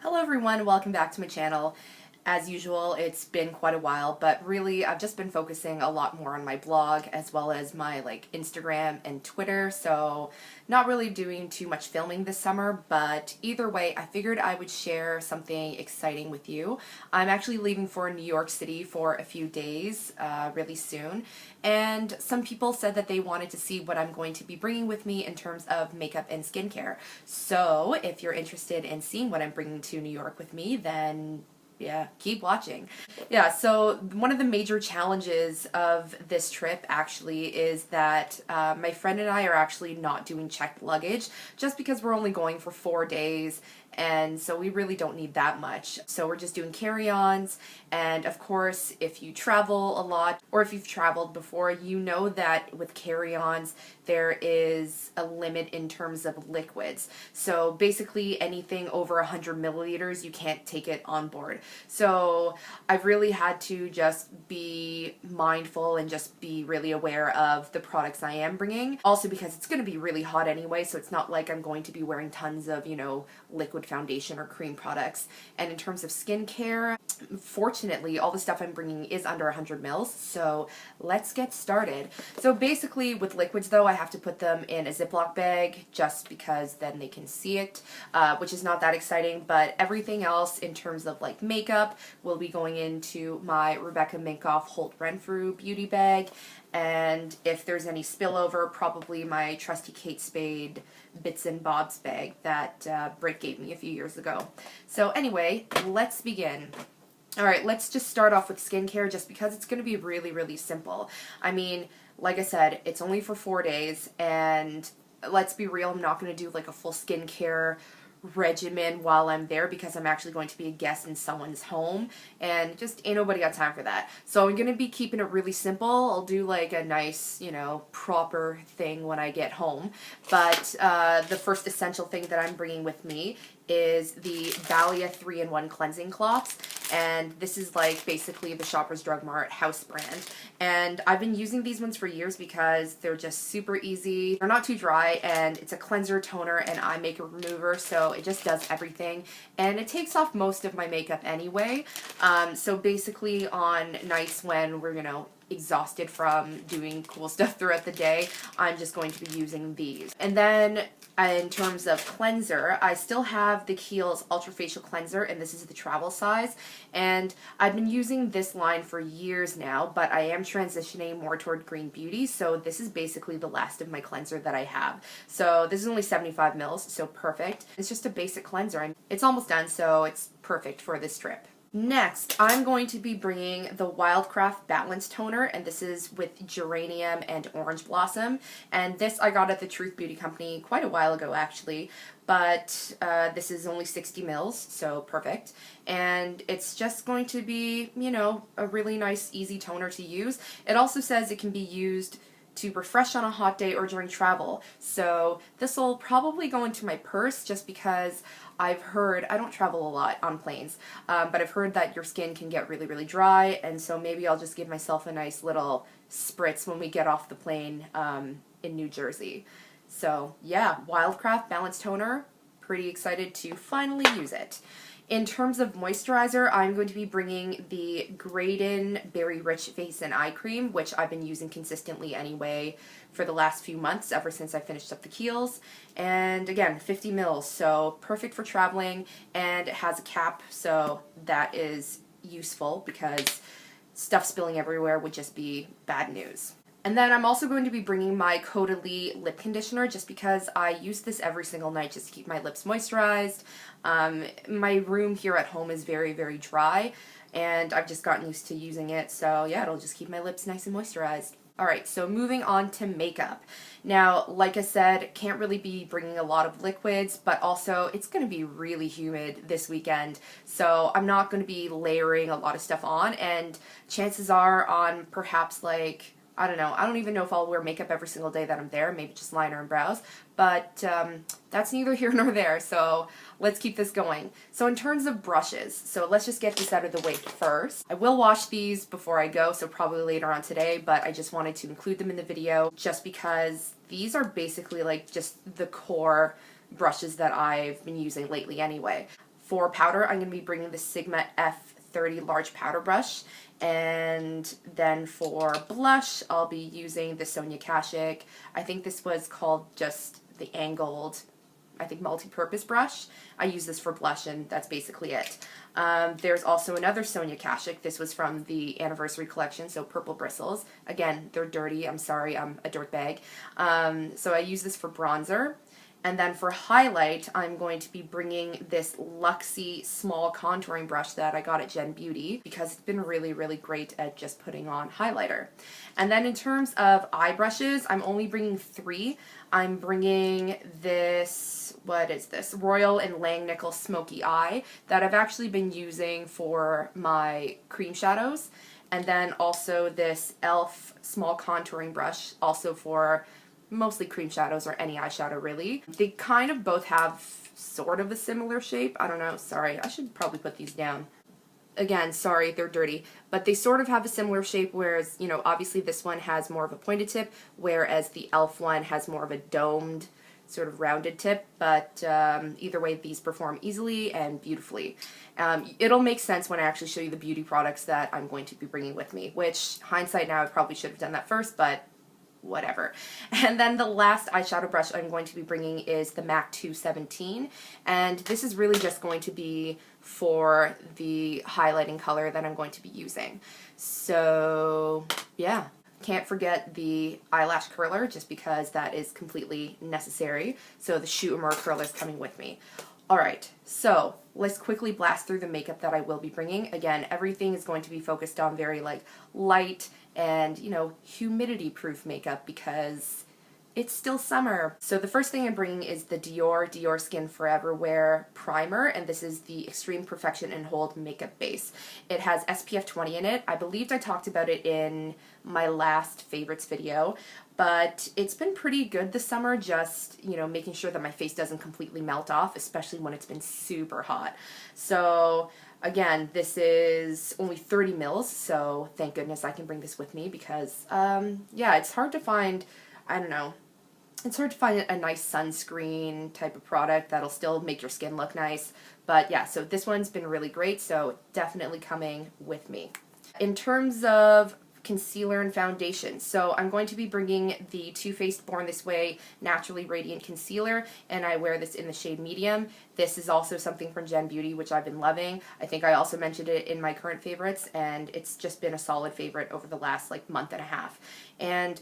Hello everyone, welcome back to my channel. As usual, it's been quite a while, but really I've just been focusing a lot more on my blog as well as my Instagram and Twitter, so not really doing too much filming this summer, but either way I figured I would share something exciting with you. I'm actually leaving for New York City for a few days really soon, and some people said that they wanted to see what I'm going to be bringing with me in terms of makeup and skincare. So if you're interested in seeing what I'm bringing to New York with me, then yeah, keep watching. Yeah, so one of the major challenges of this trip actually is that my friend and I are actually not doing checked luggage just because we're only going for 4 days, and so we really don't need that much. So we're just doing carry-ons, and of course if you travel a lot or if you've traveled before, you know that with carry-ons there is a limit in terms of liquids. So basically anything over 100 milliliters you can't take it on board. So I've really had to just be mindful and just be really aware of the products I am bringing. Also because it's going to be really hot anyway, so it's not like I'm going to be wearing tons of, liquid foundation or cream products. And in terms of skincare, fortunately all the stuff I'm bringing is under 100 mils, so let's get started. So basically with liquids though, I have to put them in a Ziploc bag just because then they can see it, which is not that exciting, but everything else in terms of makeup will be going into my Rebecca Minkoff Holt Renfrew beauty bag, and if there's any spillover, probably my trusty Kate Spade Bits and Bobs bag that Britt gave me a few years ago. So anyway, let's begin. Alright, let's just start off with skincare just because it's going to be really, really simple. I mean, like I said, it's only for 4 days, and let's be real, I'm not going to do a full skincare regimen while I'm there because I'm actually going to be a guest in someone's home and just ain't nobody got time for that. So I'm gonna be keeping it really simple. I'll do a nice, proper thing when I get home. But the first essential thing that I'm bringing with me is the Balea 3-in-1 cleansing cloths, and this is basically the Shoppers Drug Mart house brand, and I've been using these ones for years because they're just super easy, they're not too dry, and it's a cleanser, toner, and eye makeup remover, so it just does everything, and it takes off most of my makeup anyway. So basically on nights when we're exhausted from doing cool stuff throughout the day, I'm just going to be using these. And then in terms of cleanser, I still have the Kiehl's Ultra Facial Cleanser, and this is the travel size, and I've been using this line for years now, but I am transitioning more toward green beauty, so this is basically the last of my cleanser that I have. So this is only 75 mils, so perfect. It's just a basic cleanser, and it's almost done, so it's perfect for this trip. Next, I'm going to be bringing the Wildcraft Balance Toner, and this is with Geranium and Orange Blossom, and this I got at the Truth Beauty Company quite a while ago actually, but this is only 60 mils, so perfect, and it's just going to be, a really nice easy toner to use. It also says it can be used to refresh on a hot day or during travel, so this will probably go into my purse just because I've heard, I don't travel a lot on planes, but I've heard that your skin can get really, really dry, and so maybe I'll just give myself a nice little spritz when we get off the plane in New Jersey. So yeah, Wildcraft Balance Toner, pretty excited to finally use it. In terms of moisturizer, I'm going to be bringing the Graydon Berry Rich Face and Eye Cream, which I've been using consistently anyway for the last few months, ever since I finished up the Kiehl's. And again, 50 mils, so perfect for traveling, and it has a cap, so that is useful because stuff spilling everywhere would just be bad news. And then I'm also going to be bringing my Caudalie lip conditioner just because I use this every single night just to keep my lips moisturized. My room here at home is very, very dry, and I've just gotten used to using it, so yeah, it'll just keep my lips nice and moisturized. Alright, so moving on to makeup. Now, like I said, can't really be bringing a lot of liquids, but also it's going to be really humid this weekend, so I'm not going to be layering a lot of stuff on, and chances are on perhaps I don't know, I don't even know if I'll wear makeup every single day that I'm there, maybe just liner and brows, but that's neither here nor there, so let's keep this going. So in terms of brushes, so let's just get this out of the way first. I will wash these before I go, so probably later on today, but I just wanted to include them in the video just because these are basically just the core brushes that I've been using lately anyway. For powder, I'm going to be bringing the Sigma F30 large powder brush. And then for blush, I'll be using the Sonia Kashuk. I think this was called just the angled, I think, multi-purpose brush. I use this for blush, and that's basically it. There's also another Sonia Kashuk. This was from the anniversary collection, so Purple Bristles. Again, they're dirty. I'm sorry, I'm a dirtbag. So I use this for bronzer. And then for highlight, I'm going to be bringing this Luxie small contouring brush that I got at Gen Beauty because it's been really, really great at just putting on highlighter. And then in terms of eye brushes, I'm only bringing 3. I'm bringing this, what is this? Royal and Langnickel Smoky Eye that I've actually been using for my cream shadows. And then also this e.l.f. small contouring brush, also for mostly cream shadows or any eyeshadow really. They kind of both have sort of a similar shape. I don't know, sorry, I should probably put these down. Again, sorry, they're dirty, but they sort of have a similar shape, whereas, you know, obviously this one has more of a pointed tip, whereas the e.l.f. one has more of a domed, sort of rounded tip, but either way, these perform easily and beautifully. It'll make sense when I actually show you the beauty products that I'm going to be bringing with me, which, hindsight now, I probably should have done that first, but whatever. And then the last eyeshadow brush I'm going to be bringing is the MAC 217, and this is really just going to be for the highlighting color that I'm going to be using. So yeah, can't forget the eyelash curler just because that is completely necessary. So the Shoot Amour curler is coming with me. Alright, so let's quickly blast through the makeup that I will be bringing. Again, everything is going to be focused on very like light and, you know, humidity proof makeup because it's still summer. So the first thing I'm bringing is the Diorskin Forever Wear Primer, and this is the Extreme Perfection and Hold Makeup Base. It has SPF 20 in it. I believed I talked about it in my last favorites video, but it's been pretty good this summer, just, you know, making sure that my face doesn't completely melt off, especially when it's been super hot. So again, this is only 30 mils, so thank goodness I can bring this with me because, yeah, it's hard to find, I don't know, it's hard to find a nice sunscreen type of product that'll still make your skin look nice. But yeah, so this one's been really great, so definitely coming with me. In terms of concealer and foundation, so I'm going to be bringing the TooFaced Born This Way Naturally Radiant Concealer, and I wear this in the shade medium. This is also something from Gen Beauty, which I've been loving. I think I also mentioned it in my current favorites, and it's just been a solid favorite over the last like month and a half. And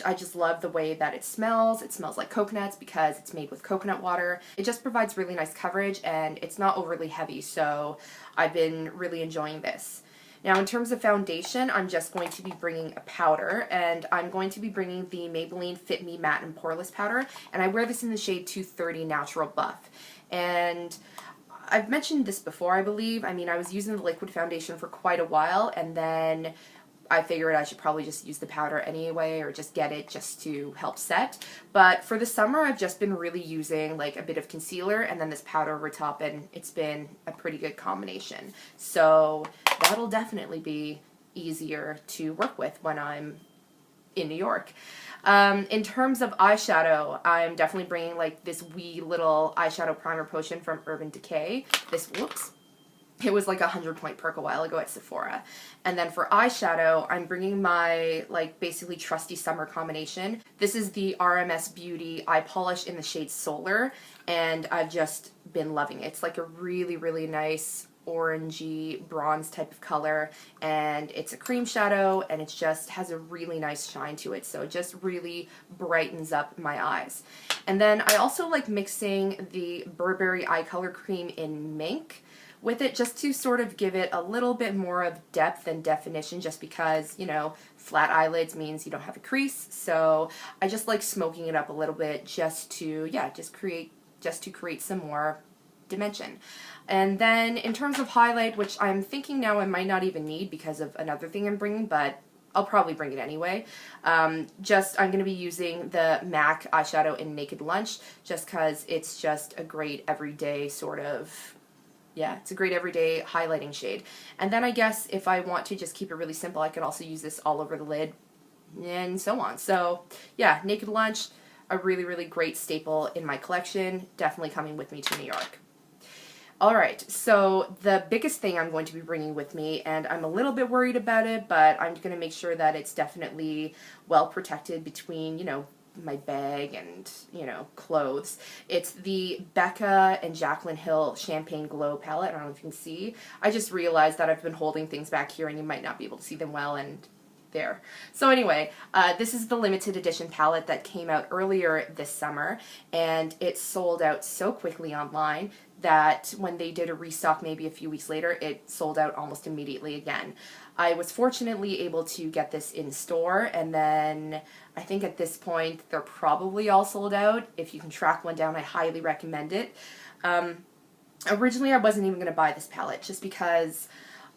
I just love the way that it smells. It smells like coconuts because it's made with coconut water. It just provides really nice coverage and it's not overly heavy, so I've been really enjoying this. Now in terms of foundation, I'm just going to be bringing a powder, and I'm going to be bringing the Maybelline Fit Me Matte and Poreless powder, and I wear this in the shade 230 Natural Buff. And I've mentioned this before, I believe. I mean, I was using the liquid foundation for quite a while, and then I figured I should probably just use the powder anyway, or just get it just to help set. But for the summer, I've just been really using like a bit of concealer and then this powder over top, and it's been a pretty good combination. So that'll definitely be easier to work with when I'm in New York. In terms of eyeshadow, I'm definitely bringing like this wee little eyeshadow primer potion from Urban Decay. This, whoops. It was like a 100-point perk a while ago at Sephora. And then for eyeshadow, I'm bringing my, like, basically trusty summer combination. This is the RMS Beauty eye polish in the shade Solar, and I've just been loving it. It's like a really, really nice orangey bronze type of color, and it's a cream shadow, and it just has a really nice shine to it, so it just really brightens up my eyes. And then I also like mixing the Burberry eye color cream in Mink with it, just to sort of give it a little bit more of depth and definition, just because, you know, flat eyelids means you don't have a crease, so I just like smoking it up a little bit just to, yeah, just to create some more dimension. And then in terms of highlight, which I'm thinking now I might not even need because of another thing I'm bringing, but I'll probably bring it anyway. I'm going to be using the MAC eyeshadow in Naked Lunch, just because it's just a great everyday sort of, yeah, it's a great everyday highlighting shade. And then I guess if I want to just keep it really simple, I could also use this all over the lid and so on. So yeah, Naked Lunch, a really, really great staple in my collection, definitely coming with me to New York. Alright, so the biggest thing I'm going to be bringing with me, and I'm a little bit worried about it, but I'm going to make sure that it's definitely well protected between, you know, my bag and, you know, clothes. It's the Becca and Jaclyn Hill Champagne Glow palette. I don't know if you can see. I just realized that I've been holding things back here and you might not be able to see them well, and there. So anyway, this is the limited edition palette that came out earlier this summer, and it sold out so quickly online that when they did a restock maybe a few weeks later, it sold out almost immediately again. I was fortunately able to get this in store, and then I think at this point they're probably all sold out. If you can track one down, I highly recommend it. Originally I wasn't even going to buy this palette just because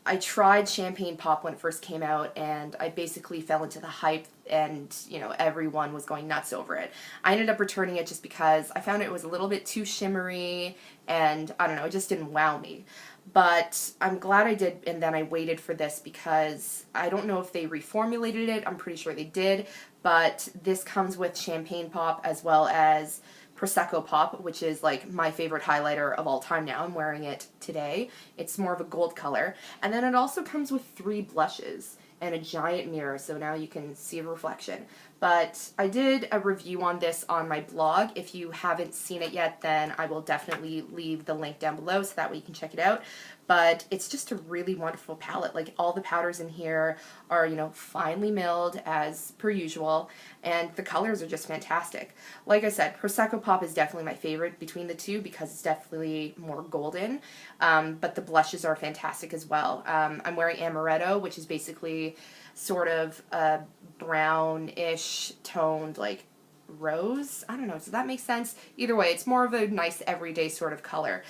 I tried Champagne Pop when it first came out, and I basically fell into the hype, and, you know, everyone was going nuts over it. I ended up returning it just because I found it was a little bit too shimmery, and I don't know, it just didn't wow me. But I'm glad I did, and then I waited for this because I don't know if they reformulated it. I'm pretty sure they did, but this comes with Champagne Pop as well as Prosecco Pop, which is like my favorite highlighter of all time now. I'm wearing it today. It's more of a gold color. And then it also comes with 3 blushes and a giant mirror, so now you can see a reflection. But I did a review on this on my blog. If you haven't seen it yet, then I will definitely leave the link down below so that way you can check it out. But it's just a really wonderful palette. Like, all the powders in here are, you know, finely milled as per usual, and the colors are just fantastic. Like I said, Prosecco Pop is definitely my favorite between the two because it's definitely more golden, but the blushes are fantastic as well. I'm wearing Amaretto, which is basically sort of a brownish toned, like, rose. I don't know, does that make sense? Either way, it's more of a nice everyday sort of color.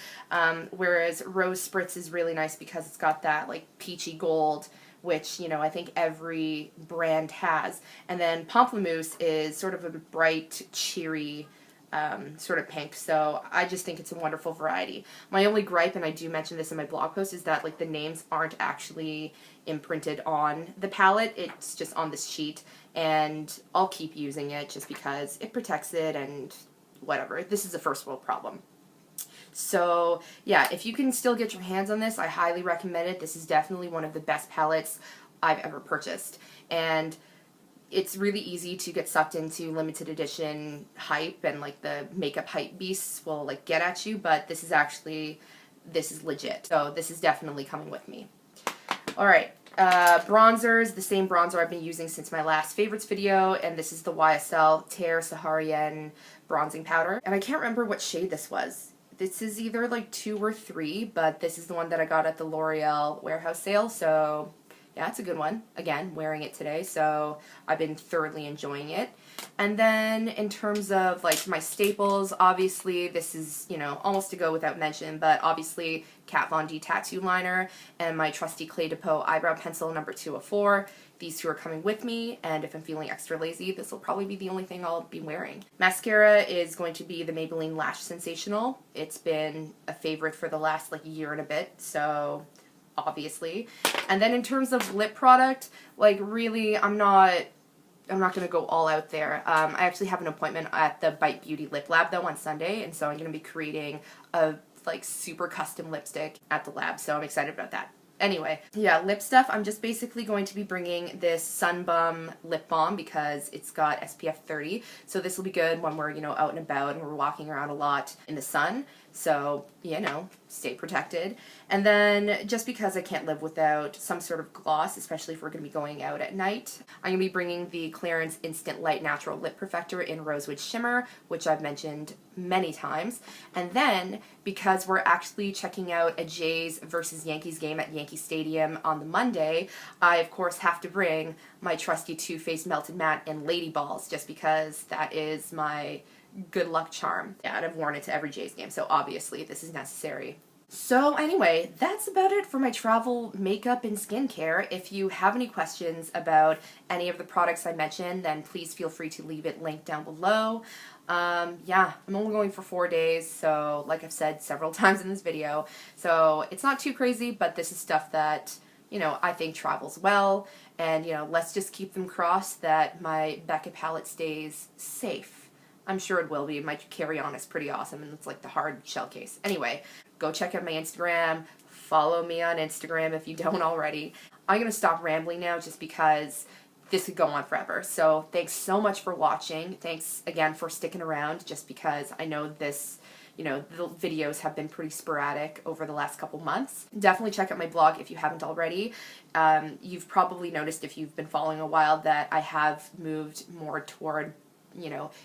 Whereas Rose Spritz is really nice because it's got that like peachy gold, which, you know, I think every brand has. And then Pamplemousse is sort of a bright, cheery sort of pink. So I just think it's a wonderful variety. My only gripe, and I do mention this in my blog post, is that like the names aren't actually imprinted on the palette. It's just on this sheet, and I'll keep using it just because it protects it and whatever. This is a first world problem. So yeah, if you can still get your hands on this, I highly recommend it. This is definitely one of the best palettes I've ever purchased, and it's really easy to get sucked into limited edition hype, and like the makeup hype beasts will like get at you, but this is legit. So this is definitely coming with me. Alright, bronzers, the same bronzer I've been using since my last favorites video, and this is the YSL Terre Saharienne bronzing powder. And I can't remember what shade this was. This is either like 2 or 3, but this is the one that I got at the L'Oreal warehouse sale, so yeah, it's a good one. Again, wearing it today, so I've been thoroughly enjoying it. And then in terms of like my staples, obviously this is, you know, almost to go without mention, but obviously Kat Von D tattoo liner and my trusty Clé de Peau eyebrow pencil number 204. These two are coming with me, and if I'm feeling extra lazy, this will probably be the only thing I'll be wearing. Mascara is going to be the Maybelline Lash Sensational. It's been a favorite for the last like year and a bit, so obviously. And then in terms of lip product, like really, I'm not going to go all out there. I actually have an appointment at the Bite Beauty Lip Lab though on Sunday, and so I'm going to be creating a like super custom lipstick at the lab, so I'm excited about that. Anyway, yeah, lip stuff, I'm just basically going to be bringing this Sunbum lip balm because it's got SPF 30, so this will be good when we're, you know, out and about and we're walking around a lot in the sun, so, you know, stay protected. And then, just because I can't live without some sort of gloss, especially if we're going to be going out at night, I'm going to be bringing the Clarins Instant Light Natural Lip Perfector in Rosewood Shimmer, which I've mentioned many times. And then, because we're actually checking out a Jays versus Yankees game at Yankee Stadium on the Monday, I of course have to bring my trusty TooFaced Melted Matte in Lady Balls, just because that is my good luck charm. Yeah, and I've worn it to every Jays game, so obviously this is necessary. So anyway, that's about it for my travel makeup and skincare. If you have any questions about any of the products I mentioned, then please feel free to leave it linked down below. Yeah, I'm only going for 4 days, so like I've said several times in this video, so it's not too crazy, but this is stuff that, you know, I think travels well, and, you know, let's just keep them crossed that my Becca palette stays safe. I'm sure it will be. My carry-on is pretty awesome, and it's like the hard shell case. Anyway, go go check out my Instagram. Follow me on Instagram if you don't already. I'm going to stop rambling now just because this could go on forever. So thanks so much for watching. Thanks again for sticking around, just because I know this, the videos have been pretty sporadic over the last couple months. Definitely check out my blog if you haven't already. You've probably noticed, if you've been following a while, that I have moved more toward,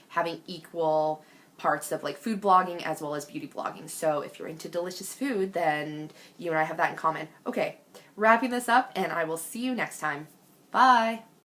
having equal parts of like food blogging as well as beauty blogging. So if you're into delicious food, then you and I have that in common. Okay, wrapping this up, and I will see you next time. Bye!